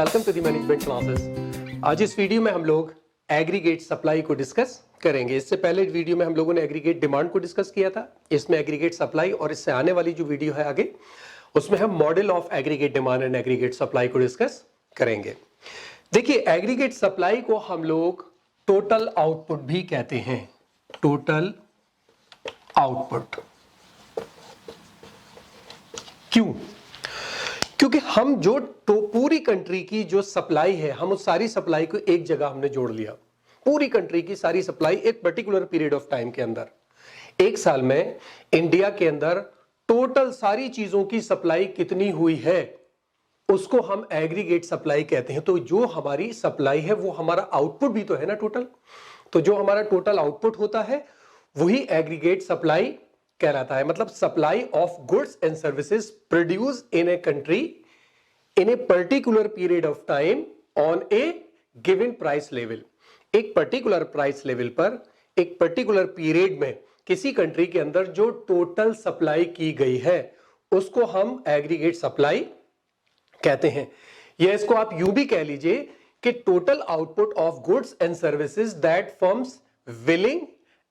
Welcome to the management classes. आज इस video में हम लोग एग्रीगेट सप्लाई को डिस्कस करेंगे। इससे पहले वीडियो में हम लोगों ने एग्रीगेट डिमांड को डिस्कस किया था, इसमें एग्रीगेट सप्लाई, और इससे आने वाली जो वीडियो है आगे उसमें हम model of aggregate demand and aggregate supply को डिस्कस करेंगे। देखिए, एग्रीगेट सप्लाई को हम लोग टोटल आउटपुट भी कहते हैं। टोटल आउटपुट क्यों? क्योंकि हम जो पूरी कंट्री की जो सप्लाई है, हम उस सारी सप्लाई को एक जगह हमने जोड़ लिया। पूरी कंट्री की सारी सप्लाई एक पर्टिकुलर पीरियड ऑफ टाइम के अंदर, एक साल में इंडिया के अंदर टोटल सारी चीजों की सप्लाई कितनी हुई है, उसको हम एग्रीगेट सप्लाई कहते हैं। तो जो हमारी सप्लाई है वो हमारा आउटपुट भी तो है ना टोटल। तो जो हमारा टोटल आउटपुट होता है वही एग्रीगेट सप्लाई कहलाता है। मतलब supply of goods and services produce in a country in a particular period of time on a given price level. एक पर्टिकुलर प्राइस लेवल पर एक पर्टिकुलर पीरियड में किसी कंट्री के अंदर जो टोटल सप्लाई की गई है उसको हम एग्रीगेट सप्लाई कहते हैं। या इसको आप यूं भी कह लीजिए कि total output of goods and services that firms willing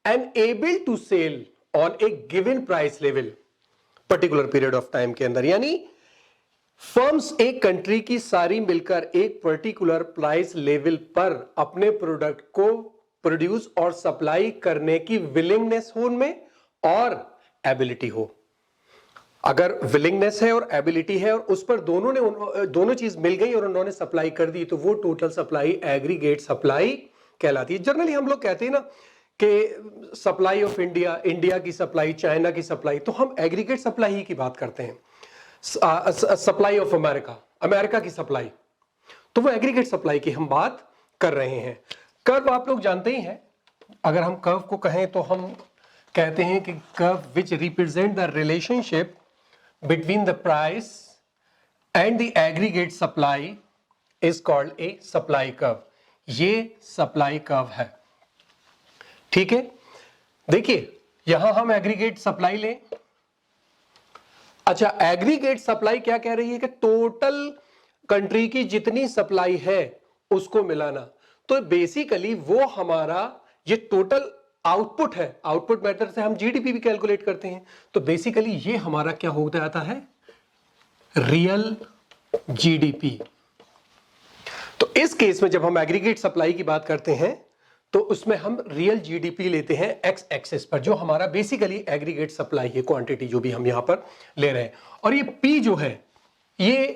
and able to sell on a given price level particular period of time के अंदर। यानी फर्म्स एक कंट्री की सारी मिलकर एक पर्टिकुलर प्राइस लेवल पर अपने प्रोडक्ट को प्रोड्यूस और सप्लाई करने की विलिंगनेस हो उनमें और एबिलिटी हो। अगर विलिंगनेस है और एबिलिटी है और उस पर दोनों चीज मिल गई और उन्होंने सप्लाई कर दी, तो वो टोटल सप्लाई एग्रीगेट सप्लाई कहलाती है। जनरली हम लोग कहते हैं ना कि सप्लाई ऑफ इंडिया, इंडिया की सप्लाई, चाइना की सप्लाई, तो हम एग्रीगेट सप्लाई ही की बात करते हैं। सप्लाई ऑफ अमेरिका, अमेरिका की सप्लाई, तो वो एग्रीगेट सप्लाई की हम बात कर रहे हैं। कर्व आप लोग जानते ही हैं। अगर हम कर्व को कहें तो हम कहते हैं कि curve which represent the relationship between the price and the aggregate supply is called a supply curve. ये सप्लाई कर्व है, ठीक है। देखिए, यहां हम एग्रीगेट सप्लाई लें। अच्छा, एग्रीगेट सप्लाई क्या कह रही है कि टोटल कंट्री की जितनी सप्लाई है उसको मिलाना। तो बेसिकली वो हमारा ये टोटल आउटपुट है। आउटपुट मेथड से हम जीडीपी भी कैलकुलेट करते हैं। तो बेसिकली ये हमारा क्या हो जाता है, रियल जीडीपी। तो इस केस में जब हम एग्रीगेट सप्लाई की बात करते हैं तो उसमें हम रियल जीडीपी लेते हैं एक्स एक्सिस पर, जो हमारा बेसिकली एग्रीगेट सप्लाई है, क्वांटिटी जो भी हम यहां पर ले रहे हैं। और ये पी जो है ये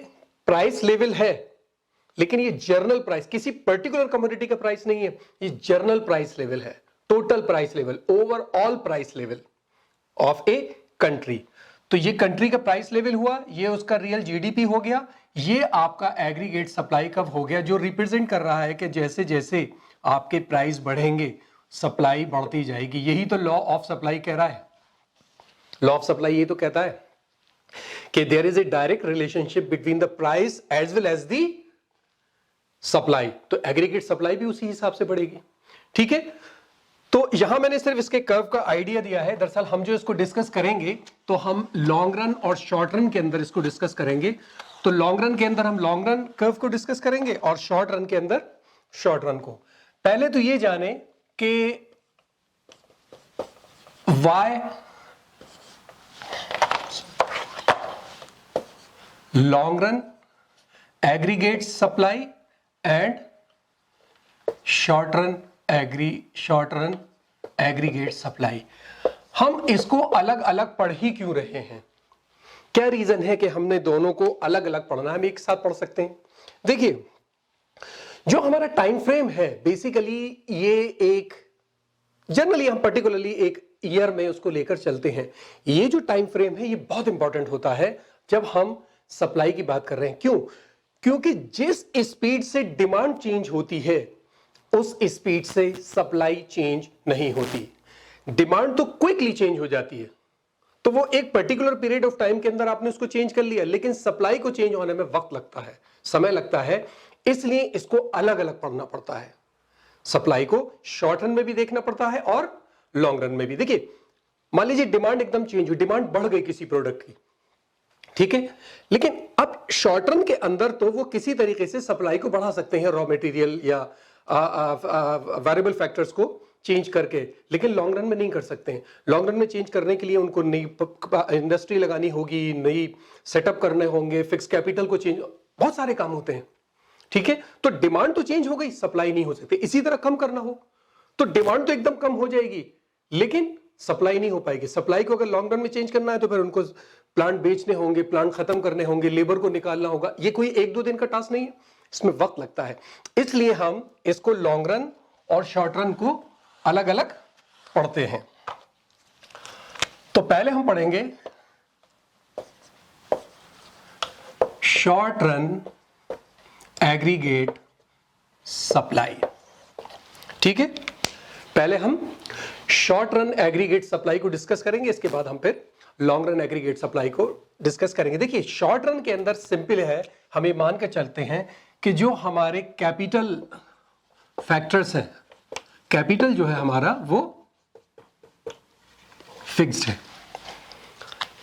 प्राइस लेवल है, लेकिन ये जर्नल प्राइस, किसी पर्टिकुलर कमोडिटी का प्राइस नहीं है, ये जर्नल प्राइस लेवल है, total price level, overall price level of a country. तो ये कंट्री का प्राइस लेवल हुआ, ये उसका रियल जीडीपी हो गया, ये आपका एग्रीगेट सप्लाई कब हो गया, जो रिप्रेजेंट कर रहा है कि जैसे जैसे आपके प्राइस बढ़ेंगे सप्लाई बढ़ती जाएगी। यही तो लॉ ऑफ सप्लाई कह रहा है। लॉ ऑफ सप्लाई ये तो कहता है कि there is a direct relationship between the price as well as the supply. तो एग्रीगेट सप्लाई भी उसी हिसाब से बढ़ेगी, ठीक है। तो यहां मैंने सिर्फ इसके कर्व का आइडिया दिया है। दरअसल हम जो इसको डिस्कस करेंगे तो हम लॉन्ग रन और शॉर्ट रन के अंदर इसको डिस्कस करेंगे। तो लॉन्ग रन के अंदर हम लॉन्ग रन कर्व को डिस्कस करेंगे और शॉर्ट रन के अंदर शॉर्ट रन को। पहले तो ये जाने कि why long run aggregate supply and short run aggregate supply. हम इसको अलग अलग पढ़ ही क्यों रहे हैं? क्या रीजन है कि हमने दोनों को अलग अलग पढ़ना? हम एक साथ पढ़ सकते हैं। देखिए, जो हमारा टाइम फ्रेम है बेसिकली ये एक, जनरली हम पर्टिकुलरली एक ईयर में उसको लेकर चलते हैं। ये जो टाइम फ्रेम है ये बहुत इंपॉर्टेंट होता है जब हम सप्लाई की बात कर रहे हैं। क्यों? क्योंकि जिस स्पीड से डिमांड चेंज होती है उस स्पीड से सप्लाई चेंज नहीं होती। डिमांड तो क्विकली चेंज हो जाती है, तो वो एक पर्टिकुलर पीरियड ऑफ टाइम के अंदर आपने उसको चेंज कर लिया, लेकिन सप्लाई को चेंज होने में वक्त लगता है, समय लगता है। इसलिए इसको अलग अलग पढ़ना पड़ता है। सप्लाई को शॉर्ट रन में भी देखना पड़ता है और लॉन्ग रन में भी। देखिए, मान लीजिए डिमांड एकदम चेंज हुई, डिमांड बढ़ गई किसी प्रोडक्ट की, ठीक है। लेकिन अब शॉर्ट रन के अंदर तो वो किसी तरीके से सप्लाई को बढ़ा सकते हैं, रॉ मटेरियल या वेरिएबल फैक्टर्स को चेंज करके, लेकिन लॉन्ग रन में नहीं कर सकते हैं। लॉन्ग रन में चेंज करने के लिए उनको नई इंडस्ट्री लगानी होगी, नई सेटअप करने होंगे, फिक्स कैपिटल को चेंज, बहुत सारे काम होते हैं। ठीक है, तो डिमांड तो चेंज हो गई, सप्लाई नहीं हो सकती। इसी तरह कम करना हो तो डिमांड तो एकदम कम हो जाएगी, लेकिन सप्लाई नहीं हो पाएगी। सप्लाई को अगर लॉन्ग रन में चेंज करना है तो फिर उनको प्लांट बेचने होंगे, प्लांट खत्म करने होंगे, लेबर को निकालना होगा। ये कोई एक दो दिन का टास्क नहीं है, इसमें वक्त लगता है। इसलिए हम इसको लॉन्ग रन और शॉर्ट रन को अलग अलग पढ़ते हैं। तो पहले हम पढ़ेंगे शॉर्ट रन एग्रीगेट सप्लाई। ठीक है, पहले हम शॉर्ट रन एग्रीगेट सप्लाई को डिस्कस करेंगे, इसके बाद हम फिर लॉन्ग रन एग्रीगेट सप्लाई को डिस्कस करेंगे। देखिए, शॉर्ट रन के अंदर सिंपल है, हमें मान के चलते हैं कि जो हमारे कैपिटल फैक्टर्स हैं, कैपिटल जो है हमारा वो फिक्स्ड है।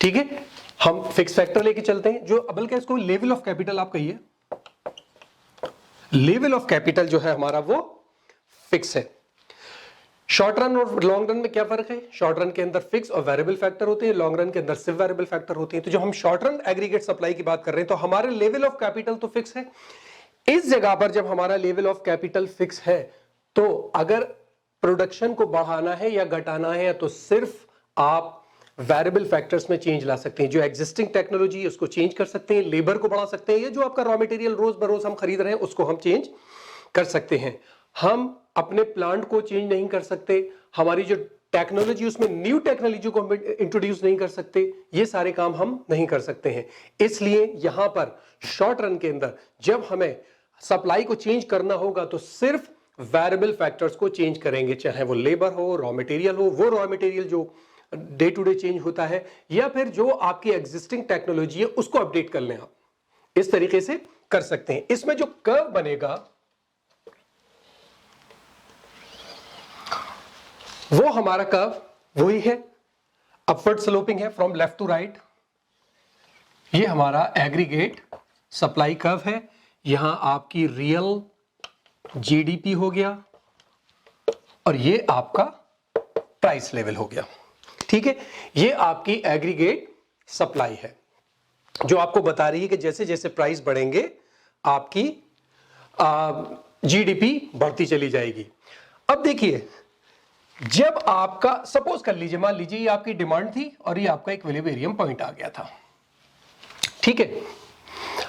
ठीक है, हम फिक्स फैक्टर लेके चलते हैं, जो बल्कि इसको लेवल ऑफ कैपिटल आप कहिए, लेवल ऑफ कैपिटल जो है हमारा वो फिक्स है। शॉर्ट रन और लॉन्ग रन में क्या फर्क है? शॉर्ट रन के अंदर फिक्स और वेरिएबल फैक्टर होते हैं, लॉन्ग रन के अंदर सिर्फ वेरिएबल फैक्टर होते हैं। तो जो हम शॉर्ट रन एग्रीगेट सप्लाई की बात कर रहे हैं, तो हमारे लेवल ऑफ कैपिटल तो फिक्स है। इस जगह पर जब हमारा लेवल ऑफ कैपिटल फिक्स है, तो अगर प्रोडक्शन को बढ़ाना है या घटाना है, तो सिर्फ आप वेरिएबल फैक्टर्स में चेंज ला सकते हैं। जो एग्जिस्टिंग टेक्नोलॉजी है उसको चेंज कर सकते हैं, लेबर को बढ़ा सकते हैं, या जो आपका रॉ मटेरियल रोज बरोज हम खरीद रहे हैं उसको हम चेंज कर सकते हैं। हम अपने प्लांट को चेंज नहीं कर सकते, हमारी जो टेक्नोलॉजी उसमें न्यू टेक्नोलॉजी को हम इंट्रोड्यूस नहीं कर सकते, ये सारे काम हम नहीं कर सकते हैं। इसलिए यहां पर शॉर्ट रन के अंदर जब हमें सप्लाई को चेंज करना होगा तो सिर्फ वेरिएबल फैक्टर्स को चेंज करेंगे, चाहे वो लेबर हो, रॉ मटेरियल हो, वो रॉ मटेरियल जो डे टू डे चेंज होता है, या फिर जो आपकी एग्जिस्टिंग टेक्नोलॉजी है उसको अपडेट कर लें। आप इस तरीके से कर सकते हैं। इसमें जो कर्व बनेगा वो हमारा कर्व वही है, अपवर्ड स्लोपिंग है फ्रॉम लेफ्ट टू राइट। ये हमारा एग्रीगेट सप्लाई कर्व है। यहां आपकी रियल जीडीपी हो गया और ये आपका प्राइस लेवल हो गया। ठीक है, ये आपकी एग्रीगेट सप्लाई है, जो आपको बता रही है कि जैसे जैसे प्राइस बढ़ेंगे आपकी जीडीपी बढ़ती चली जाएगी। अब देखिए, जब आपका सपोज कर लीजिए, मान लीजिए ये आपकी डिमांड थी और ये आपका इक्विलिब्रियम पॉइंट आ गया था। ठीक है,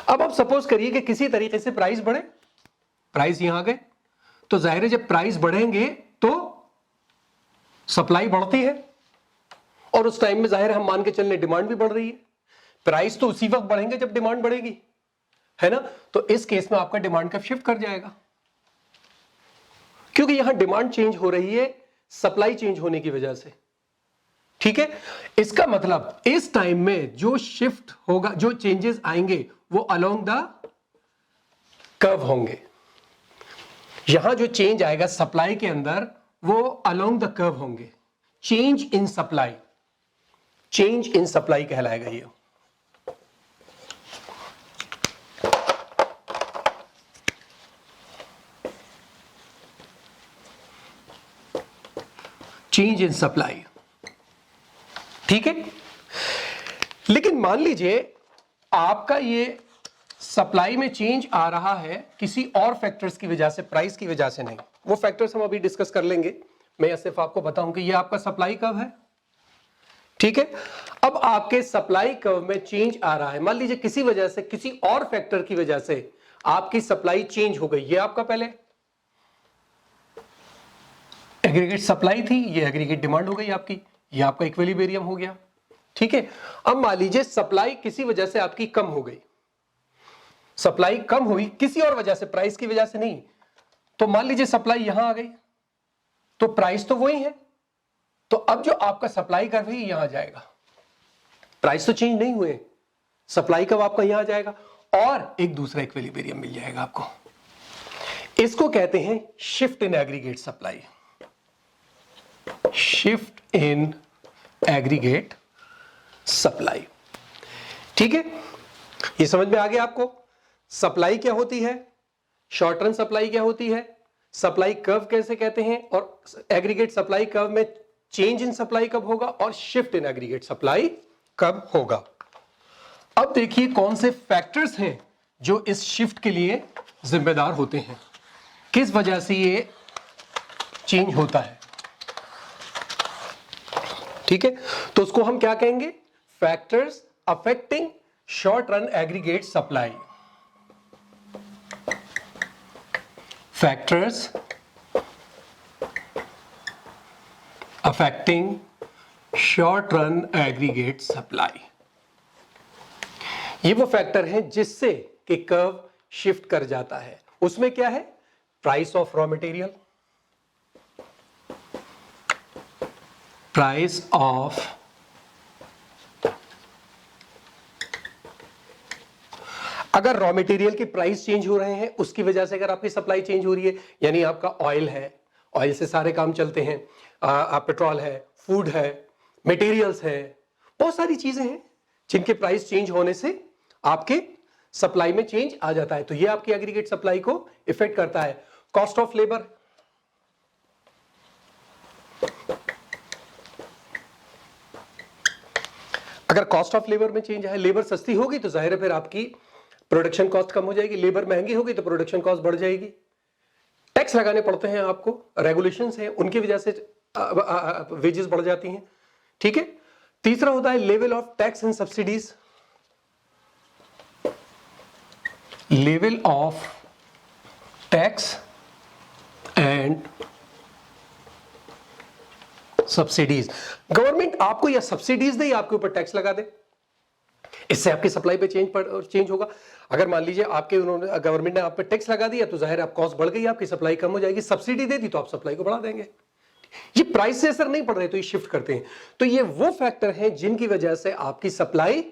अब आप सपोज करिए कि किसी तरीके से प्राइस बढ़े, प्राइस यहां आ गए, तो जाहिर है जब प्राइस बढ़ेंगे तो सप्लाई बढ़ती है, और उस टाइम में जाहिर हम मान के चलने डिमांड भी बढ़ रही है। प्राइस तो उसी वक्त बढ़ेंगे जब डिमांड बढ़ेगी, है ना। तो इस केस में आपका डिमांड कर्व शिफ्ट कर जाएगा, क्योंकि यहां डिमांड चेंज हो रही है सप्लाई चेंज होने की वजह से। ठीक है, इसका मतलब इस टाइम में जो शिफ्ट होगा, जो चेंजेस आएंगे वो अलोंग द कर्व होंगे। यहां जो चेंज आएगा सप्लाई के अंदर वो अलोंग द कर्व होंगे। Change in supply, change in supply कहलाएगा ये। चेंज इन सप्लाई, ठीक है। लेकिन मान लीजिए आपका ये सप्लाई में चेंज आ रहा है किसी और फैक्टर्स की वजह से, प्राइस की वजह से नहीं। वो फैक्टर्स हम अभी डिस्कस कर लेंगे। मैं सिर्फ आपको बताऊं कि ये आपका सप्लाई कर्व है। ठीक है, अब आपके सप्लाई कर्व में चेंज आ रहा है, मान लीजिए किसी वजह से, किसी और फैक्टर की वजह से आपकी सप्लाई चेंज हो गई। ये आपका पहले एग्रीगेट सप्लाई थी, ये एग्रीगेट डिमांड हो गई आपकी, ये आपका इक्विलिब्रियम हो गया। ठीक है, अब मान लीजिए सप्लाई किसी वजह से आपकी कम हो गई, सप्लाई कम हुई किसी और वजह से, प्राइस की वजह से नहीं। तो मान लीजिए सप्लाई यहां आ गई, तो प्राइस तो वही है, तो अब जो आपका सप्लाई कर्व है यहां जाएगा। प्राइस तो चेंज नहीं हुए, सप्लाई कर्व आपका यहां जाएगा और एक दूसरा इक्विलिब्रियम मिल जाएगा आपको। इसको कहते हैं shift in aggregate supply, shift in aggregate supply. ठीक है, ये समझ में आ गया आपको? सप्लाई क्या होती है, शॉर्ट रन सप्लाई क्या होती है, सप्लाई कर्व कैसे कहते हैं, और एग्रीगेट सप्लाई कर्व में चेंज इन सप्लाई कब होगा और शिफ्ट इन एग्रीगेट सप्लाई कब होगा। अब देखिए कौन से फैक्टर्स हैं जो इस शिफ्ट के लिए जिम्मेदार होते हैं, किस वजह से ये चेंज होता है। ठीक है, तो उसको हम क्या कहेंगे, factors affecting short run aggregate supply. Factors affecting short run aggregate supply, ये वो फैक्टर हैं जिससे कि कर्व शिफ्ट कर जाता है। उसमें क्या है, price of raw material, price of अगर रॉ मटेरियल की प्राइस चेंज हो रहे हैं उसकी वजह से अगर आपकी सप्लाई चेंज हो रही है, यानी आपका ऑयल है, ऑयल से सारे काम चलते हैं, पेट्रोल है, फूड है, मटेरियल्स है, बहुत सारी चीजें हैं जिनके प्राइस चेंज होने से आपके सप्लाई में चेंज आ जाता है, तो ये आपकी एग्रीगेट सप्लाई को इफेक्ट करता है। कॉस्ट ऑफ लेबर, अगर कॉस्ट ऑफ लेबर में चेंज है, लेबर सस्ती होगी तो जाहिर है फिर आपकी प्रोडक्शन कॉस्ट कम हो जाएगी, लेबर महंगी होगी तो प्रोडक्शन कॉस्ट बढ़ जाएगी। टैक्स लगाने पड़ते हैं आपको, रेगुलेशंस हैं, उनकी वजह से वेजेस बढ़ जाती हैं। ठीक है, तीसरा होता है level of tax and subsidies, level of tax and subsidies. Government आपको या सब्सिडीज दे या आपके ऊपर टैक्स लगा दे, इससे आपकी सप्लाई पे चेंज होगा। अगर मान लीजिए आपके उन्होंने गवर्नमेंट ने आप पे टैक्स लगा दिया तो जाहिर आप कॉस्ट बढ़ गई, आपकी सप्लाई कम हो जाएगी। सब्सिडी दे दी तो आप सप्लाई को बढ़ा देंगे। ये प्राइस से असर नहीं पड़ रहे तो ये शिफ्ट करते हैं। तो ये वो फैक्टर हैं जिनकी वजह से आपकी सप्लाई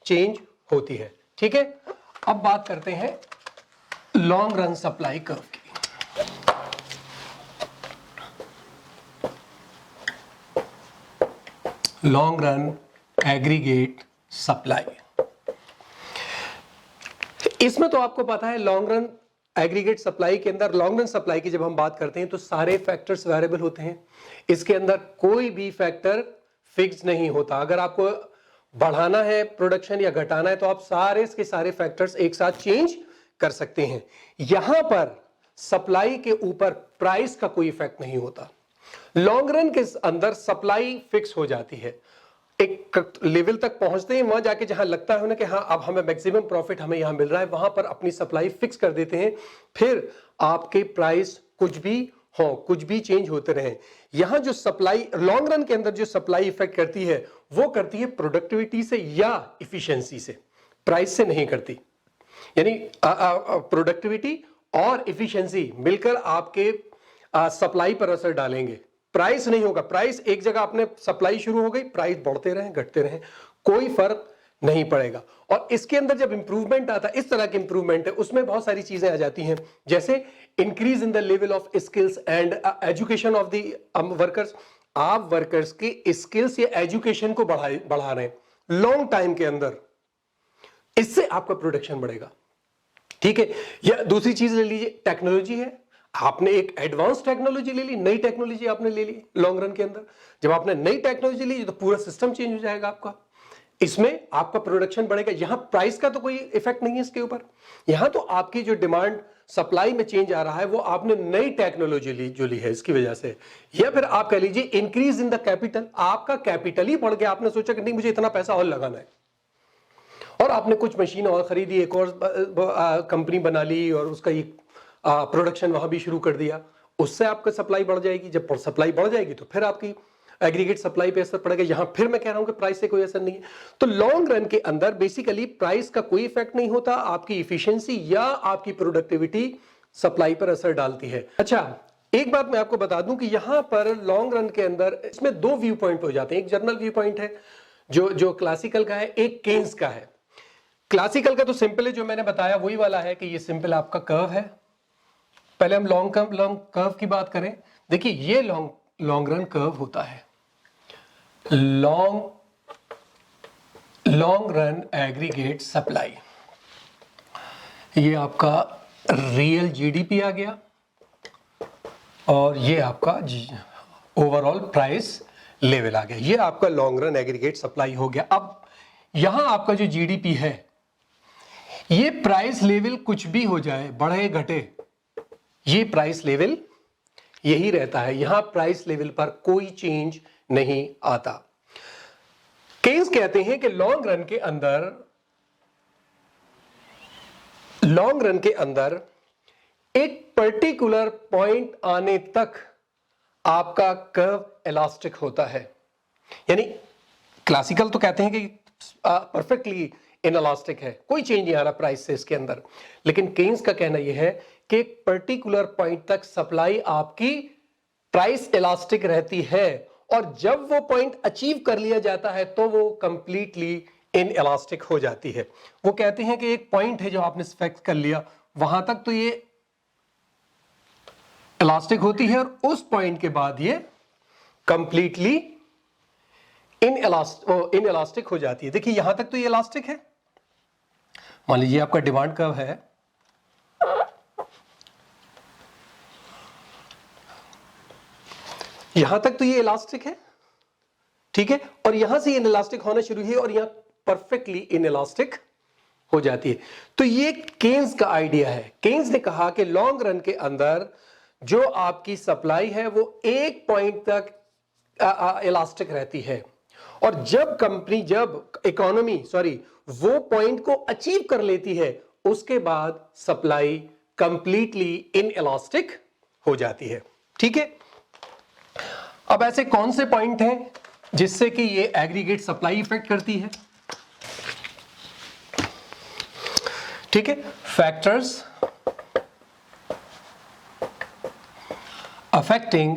चेंज होती है। ठीक है, अब बात करते हैं लॉन्ग रन सप्लाई कर्व की। लॉन्ग रन एग्रीगेट सप्लाई, इसमें तो आपको पता है लॉन्ग रन एग्रीगेट सप्लाई के अंदर, लॉन्ग रन सप्लाई की जब हम बात करते हैं तो सारे फैक्टर्स वेरिएबल होते हैं। इसके अंदर कोई भी फैक्टर फिक्स नहीं होता। अगर आपको बढ़ाना है प्रोडक्शन या घटाना है तो आप सारे के सारे फैक्टर्स एक साथ चेंज कर सकते हैं। यहां पर सप्लाई के ऊपर प्राइस का कोई इफेक्ट नहीं होता। लॉन्ग रन के अंदर सप्लाई फिक्स हो जाती है, एक लेवल तक पहुंचते हैं, वहां जाके जहां लगता है ना कि हाँ अब हमें मैक्सिमम प्रॉफिट हमें यहां मिल रहा है, वहां पर अपनी सप्लाई फिक्स कर देते हैं। फिर आपके प्राइस कुछ भी हो, कुछ भी चेंज होते रहे। यहां जो सप्लाई लॉन्ग रन के अंदर जो सप्लाई इफेक्ट करती है वो करती है प्रोडक्टिविटी से या इफिशियंसी से, प्राइस से नहीं करती। यानी प्रोडक्टिविटी और इफिशियंसी मिलकर आपके सप्लाई पर असर डालेंगे, प्राइस नहीं होगा। प्राइस एक जगह आपने सप्लाई शुरू हो गई, प्राइस बढ़ते रहे घटते रहे, कोई फर्क नहीं पड़ेगा। और इसके अंदर जब इंप्रूवमेंट आता है, इस तरह की इंप्रूवमेंट है, उसमें बहुत सारी चीजें आ जाती हैं, जैसे increase in the level of skills and education of the workers. आप वर्कर्स के स्किल्स या एजुकेशन को बढ़ा रहे हैं लॉन्ग टाइम के अंदर, इससे आपका प्रोडक्शन बढ़ेगा। ठीक है, या दूसरी चीज ले लीजिए, टेक्नोलॉजी है, आपने एक एडवांस टेक्नोलॉजी ले ली, नई टेक्नोलॉजी आपने ले ली लॉन्ग रन के अंदर। जब आपने नई टेक्नोलॉजी ली तो पूरा सिस्टम चेंज हो जाएगा आपका, इसमें आपका प्रोडक्शन बढ़ेगा। यहां प्राइस का तो कोई इफेक्ट नहीं है इसके ऊपर। यहां तो आपकी जो डिमांड सप्लाई में चेंज आ रहा है वो आपने नई टेक्नोलॉजी ली है इसकी वजह से। या फिर आप कह लीजिए इंक्रीज इन द कैपिटल, आपका कैपिटल ही बढ़ गया, आपने सोचा कि नहीं मुझे इतना पैसा और लगाना है, और आपने कुछ मशीन और खरीदी, एक और कंपनी बना ली और उसका एक प्रोडक्शन वहां भी शुरू कर दिया, उससे आपका सप्लाई बढ़ जाएगी। जब सप्लाई बढ़ जाएगी तो फिर आपकी एग्रीगेट सप्लाई पे असर पड़ेगा। यहां फिर मैं कह रहा हूं कि प्राइस से कोई असर नहीं है। तो लॉन्ग रन के अंदर बेसिकली प्राइस का कोई इफेक्ट नहीं होता, आपकी इफिशियंसी या आपकी प्रोडक्टिविटी सप्लाई पर असर डालती है। अच्छा, एक बात मैं आपको बता दूं कि यहां पर लॉन्ग रन के अंदर इसमें दो व्यू पॉइंट हो जाते हैं। एक जर्नल व्यू पॉइंट है जो क्लासिकल का है, एक केन्स का है। क्लासिकल का तो सिंपल है, जो मैंने बताया वही वाला है कि ये सिंपल आपका कर्व है। पहले हम लॉन्ग कर्व की बात करें। देखिए ये लॉन्ग रन कर्व होता है, long long run aggregate supply, ये आपका रियल जीडीपी आ गया और ये आपका ओवरऑल प्राइस लेवल आ गया। ये आपका लॉन्ग रन एग्रीगेट सप्लाई हो गया। अब यहां आपका जो जीडीपी है, ये प्राइस लेवल कुछ भी हो जाए, बढ़े घटे, ये प्राइस लेवल यही रहता है। यहां प्राइस लेवल पर कोई चेंज नहीं आता। केन्स कहते हैं कि लॉन्ग रन के अंदर एक पर्टिकुलर पॉइंट आने तक आपका कर्व इलास्टिक होता है। यानी क्लासिकल तो कहते हैं कि परफेक्टली इनइलास्टिक है, कोई चेंज नहीं आ रहा प्राइस से इसके अंदर, लेकिन केन्स का कहना यह है कि एक पर्टिकुलर पॉइंट तक सप्लाई आपकी प्राइस इलास्टिक रहती है और जब वो पॉइंट अचीव कर लिया जाता है तो वो कंप्लीटली इनइलास्टिक हो जाती है। वो कहते हैं कि एक पॉइंट है जो आपने फिक्स कर लिया, वहां तक तो ये इलास्टिक होती है और उस पॉइंट के बाद ये कंप्लीटली इनइलास्टिक हो जाती है। देखिए यहां तक तो ये इलास्टिक है, मान लीजिए आपका डिमांड कर्व है, यहां तक तो ये इलास्टिक है, ठीक है, और यहां से इनइलास्टिक होना शुरू हुई और यहां परफेक्टली इनइलास्टिक हो जाती है। तो ये केन्स का आइडिया है। केन्स ने कहा कि लॉन्ग रन के अंदर जो आपकी सप्लाई है वो एक पॉइंट तक इलास्टिक रहती है और जब इकोनॉमी वो पॉइंट को अचीव कर लेती है उसके बाद सप्लाई कंप्लीटली इनइलास्टिक हो जाती है। ठीक है, अब ऐसे कौन से पॉइंट हैं जिससे कि ये एग्रीगेट सप्लाई इफेक्ट करती है? ठीक है, factors affecting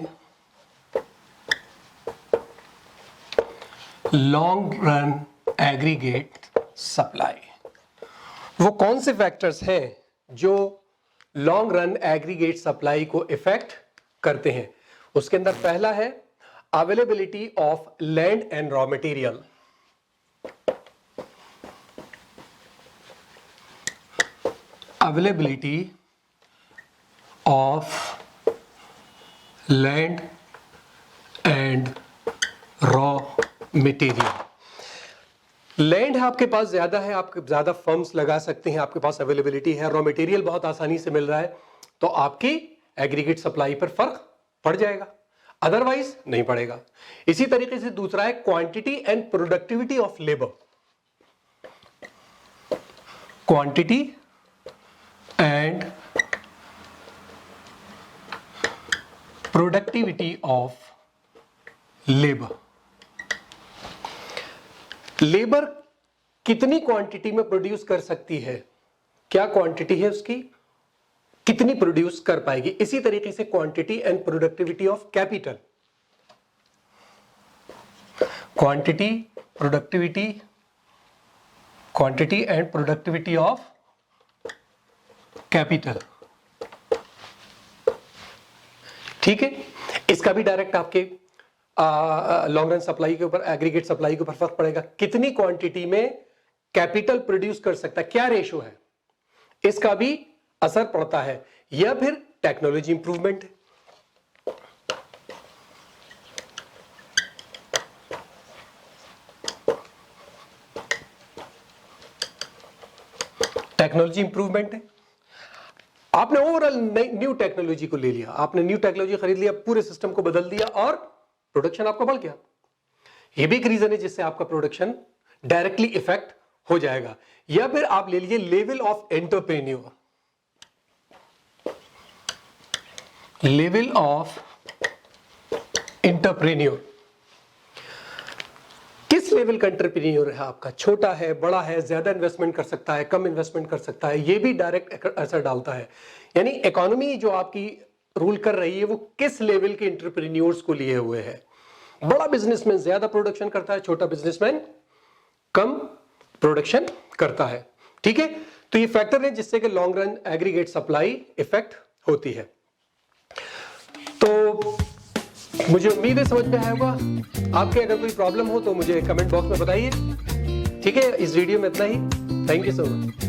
long run aggregate supply. वो कौन से फैक्टर्स हैं जो लॉन्ग रन एग्रीगेट सप्लाई को इफेक्ट करते हैं? उसके अंदर पहला है availability of land and raw material. Availability of land and raw material. Land है आपके पास ज्यादा है, आप ज्यादा फर्म्स लगा सकते हैं, आपके पास अवेलेबिलिटी है, रॉ मटेरियल बहुत आसानी से मिल रहा है, तो आपकी एग्रीगेट सप्लाई पर फर्क पड़ जाएगा, अदरवाइज नहीं पड़ेगा। इसी तरीके से दूसरा है quantity and productivity of labour. Quantity and productivity of labour. Labour कितनी क्वांटिटी में प्रोड्यूस कर सकती है, क्या क्वांटिटी है उसकी, कितनी प्रोड्यूस कर पाएगी। इसी तरीके से quantity and productivity of capital. Quantity and productivity of capital. ठीक है, इसका भी डायरेक्ट आपके लॉन्ग रन सप्लाई के ऊपर, एग्रीगेट सप्लाई के ऊपर फर्क पड़ेगा। कितनी क्वांटिटी में कैपिटल प्रोड्यूस कर सकता है, क्या रेशो है, इसका भी असर पड़ता है। या फिर टेक्नोलॉजी इंप्रूवमेंट। टेक्नोलॉजी इंप्रूवमेंट है, आपने ओवरऑल न्यू टेक्नोलॉजी को ले लिया, आपने न्यू टेक्नोलॉजी खरीद लिया, पूरे सिस्टम को बदल दिया और प्रोडक्शन आपका बढ़ गया। यह भी एक रीजन है जिससे आपका प्रोडक्शन डायरेक्टली इफेक्ट हो जाएगा। या फिर आप ले लीजिए level of entrepreneur. Level of entrepreneur, किस लेवल का एंटरप्रेन्योर है आपका, छोटा है, बड़ा है, ज्यादा इन्वेस्टमेंट कर सकता है, कम इन्वेस्टमेंट कर सकता है, यह भी डायरेक्ट असर डालता है। यानी इकोनॉमी जो आपकी रूल कर रही है वो किस लेवल के एंटरप्रेन्योर्स को लिए हुए है। बड़ा बिजनेसमैन ज्यादा प्रोडक्शन करता है, छोटा बिजनेसमैन कम प्रोडक्शन करता है। ठीक है, तो ये फैक्टर है जिससे कि long run aggregate supply effect होती है। तो मुझे उम्मीद है समझ में आया होगा। आपके अगर कोई प्रॉब्लम हो तो मुझे कमेंट बॉक्स में बताइए। ठीक है, इस वीडियो में इतना ही। Thank you so much.